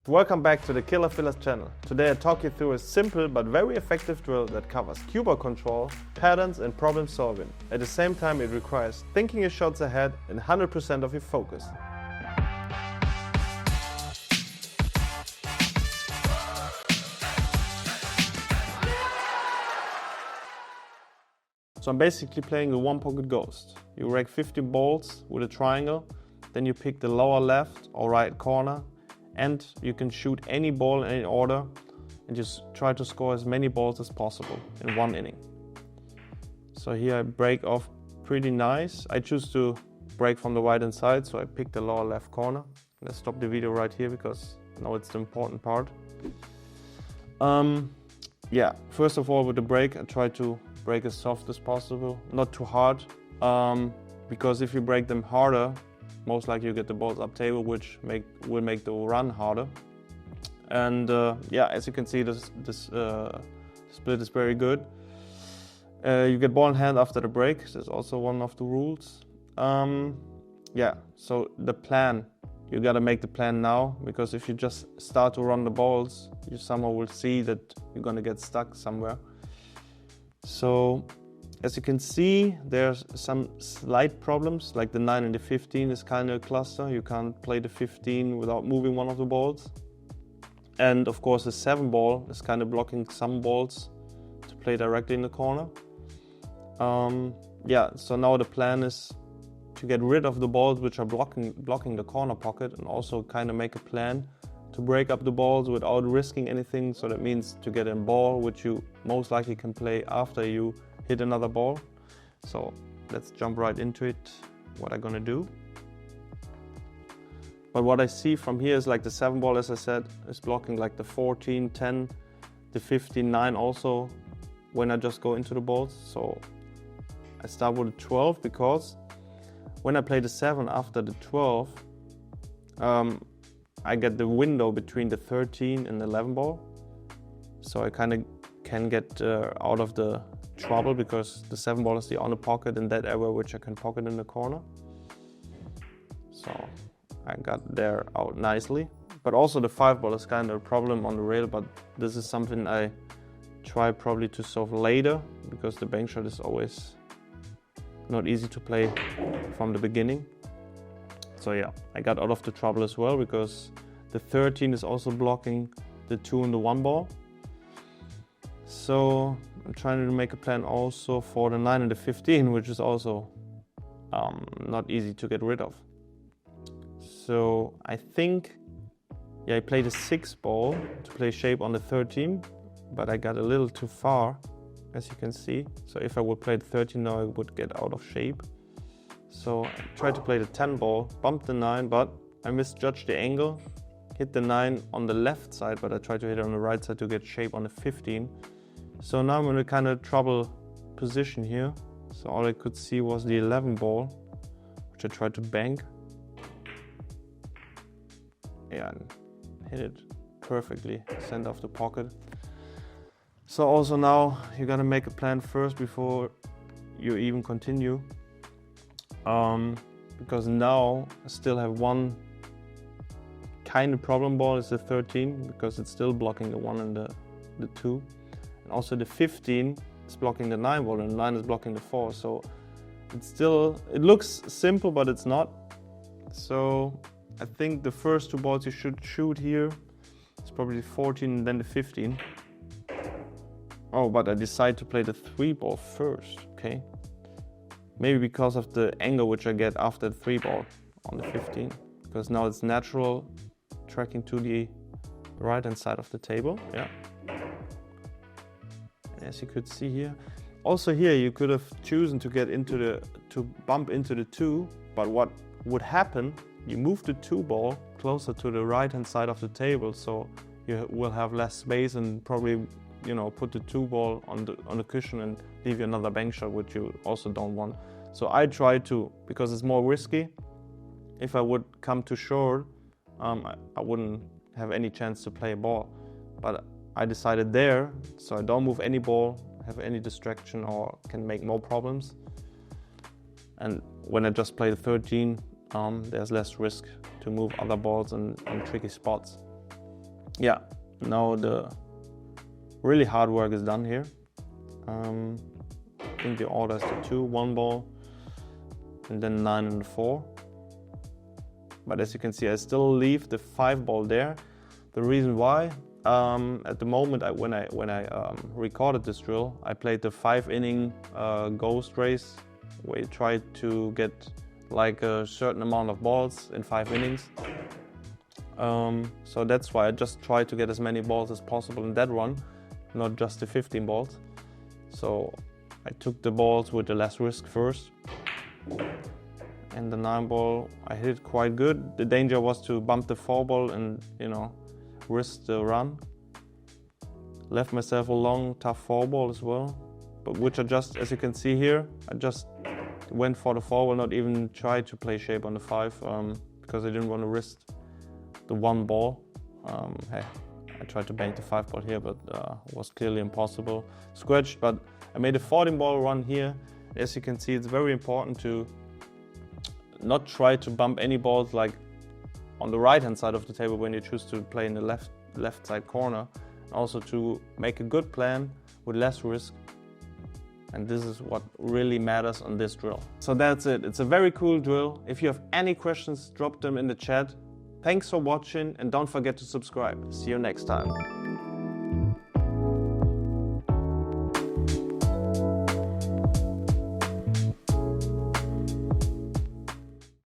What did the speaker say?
Welcome back to the Killerfillers channel. Today I talk you through a simple but very effective drill that covers cue ball control, patterns and problem solving. At the same time it requires thinking your shots ahead and 100% of your focus. So I'm basically playing the one pocket ghost. You rake 15 balls with a triangle, then you pick the lower left or right corner, and you can shoot any ball in any order and just try to score as many balls as possible in one inning. So here I break off pretty nice. I choose to break from the right hand side, so I pick the lower left corner. Let's stop the video right here because now it's the important part. Yeah, first of all with the break I try to break as soft as possible, not too hard, because if you break them harder, most likely you get the balls up table, which will make the run harder. And yeah, as you can see, this split is very good. You get ball in hand after the break. That's also one of the rules. Yeah, so the plan, you gotta make the plan now, because if you just start to run the balls, you somehow will see that you're gonna get stuck somewhere. So as you can see, there's some slight problems, like the 9 and the 15 is kind of a cluster. You can't play the 15 without moving one of the balls. And of course the 7 ball is kind of blocking some balls to play directly in the corner. Yeah, so now the plan is to get rid of the balls which are blocking the corner pocket, and also kind of make a plan to break up the balls without risking anything. So that means to get a ball which you most likely can play after you hit another ball. So let's jump right into it, what I'm gonna do. But what I see from here is like the 7 ball, as I said, is blocking like the 14, 10, the 15, 9 also when I just go into the balls. So I start with the 12 because when I play the 7 after the 12, I get the window between the 13 and the 11 ball. So I kind of can get out of the trouble, because the 7 ball is the on the pocket in that area which I can pocket in the corner. So I got there out nicely. But also the 5 ball is kind of a problem on the rail, but this is something I try probably to solve later, because the bank shot is always not easy to play from the beginning. So yeah, I got out of the trouble as well, because the 13 is also blocking the 2 and the 1 ball. So I'm trying to make a plan also for the 9 and the 15, which is also not easy to get rid of. So I think, yeah, I played a 6 ball to play shape on the 13, but I got a little too far, as you can see. So if I would play the 13 now, I would get out of shape. So I tried to play the 10 ball, bumped the 9, but I misjudged the angle, hit the 9 on the left side, but I tried to hit it on the right side to get shape on the 15. So now I'm in a kind of trouble position here. So all I could see was the 11 ball, which I tried to bank. Yeah, and hit it perfectly, center of the pocket. So also now you gotta make a plan first before you even continue. Because now I still have one kind of problem ball, is the 13, because it's still blocking the 1 and the 2. And also the 15 is blocking the 9 ball, and the 9 is blocking the 4. So it looks simple, but it's not. So I think the first 2 balls you should shoot here is probably the 14 and then the 15. Oh, but I decided to play the 3 ball first, okay. Maybe because of the angle which I get after the 3 ball on the 15, because now it's natural tracking to the right hand side of the table. Yeah. And as you could see here, also here you could have chosen to get to bump into the 2, but what would happen? You move the 2 ball closer to the right hand side of the table, so you will have less space and probably, you know, put the 2 ball on the cushion and leave you another bank shot, which you also don't want. So I try to, because it's more risky. If I would come too short, I wouldn't have any chance to play a ball. But I decided there, so I don't move any ball, have any distraction, or can make more problems. And when I just play the 13, there's less risk to move other balls in tricky spots. yeah, now the really hard work is done here. I think the order is the 2, 1 ball, and then 9 and 4. But as you can see, I still leave the 5 ball there. The reason why, at the moment when I recorded this drill, I played the 5-inning ghost race, where you try to get like a certain amount of balls in 5 innings. So that's why I just try to get as many balls as possible in that run, not just the 15 balls. So I took the balls with the less risk first. And the 9 ball, I hit it quite good. The danger was to bump the 4 ball and, you know, risk the run. Left myself a long, tough 4 ball as well, but which I just, as you can see here, I just went for the 4 ball, not even tried to play shape on the 5, because I didn't want to risk the 1 ball. Hey, I tried to bank the 5 ball here, but was clearly impossible. Scratched, but I made a 14 ball run here. As you can see, it's very important to not try to bump any balls like on the right hand side of the table when you choose to play in the left side corner. Also to make a good plan with less risk. And this is what really matters on this drill. So that's it. It's a very cool drill. If you have any questions, drop them in the chat. Thanks for watching and don't forget to subscribe. See you next time.